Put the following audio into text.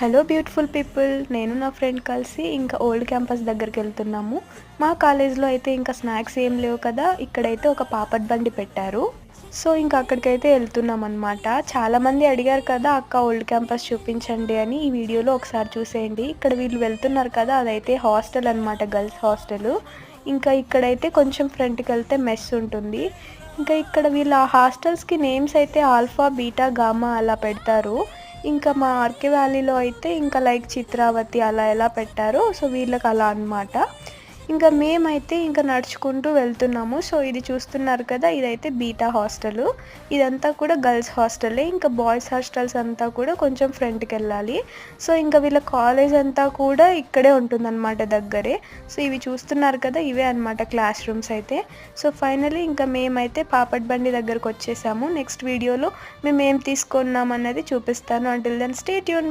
Hello beautiful people, నేను నా friend కలిసి ఇంకా ఓల్డ్ క్యాంపస్ దగ్గరికి వెళ్తున్నాము. మా కాలేజ్లో అయితే ఇంకా స్నాక్స్ ఏం లేవు కదా, ఇక్కడైతే ఒక పాపడ్ బండి పెట్టారు. సో ఇంకా అక్కడికైతే వెళ్తున్నాం అనమాట. చాలామంది అడిగారు కదా అక్క ఓల్డ్ క్యాంపస్ చూపించండి అని. ఈ వీడియోలో ఒకసారి చూసేయండి. ఇక్కడ వీళ్ళు వెళ్తున్నారు కదా, అదైతే హాస్టల్ అనమాట, గర్ల్స్ హాస్టల్. ఇంకా ఇక్కడైతే కొంచెం ఫ్రంట్కి వెళ్తే మెస్ ఉంటుంది. ఇంకా ఇక్కడ వీళ్ళ హాస్టల్స్కి నేమ్స్ అయితే ఆల్ఫా, బీటా, గామా అలా పెడతారు. ఇంకా మా ఆర్కే వ్యాలీలో అయితే ఇంకా లైక్ చిత్రావతి అలా ఎలా పెట్టారో, సో వీళ్ళకి అలా అనమాట. ఇంకా మేమైతే ఇంకా నడుచుకుంటూ వెళ్తున్నాము. సో ఇది చూస్తున్నారు కదా, ఇదైతే బీటా హాస్టల్. ఇదంతా కూడా గర్ల్స్ హాస్టలే. ఇంకా బాయ్స్ హాస్టల్స్ అంతా కూడా కొంచెం ఫ్రంట్కి వెళ్ళాలి. సో ఇంకా వీళ్ళ కాలేజ్ అంతా కూడా ఇక్కడే ఉంటుందన్నమాట, దగ్గరే. సో ఇవి చూస్తున్నారు కదా, ఇవే అనమాట క్లాస్ రూమ్స్ అయితే. సో ఫైనలీ ఇంకా మేమైతే పాపడ్ బండి దగ్గరకు వచ్చేసాము. నెక్స్ట్ వీడియోలో మేము ఏం తీసుకున్నాం అన్నది చూపిస్తాను. Until then stay tune.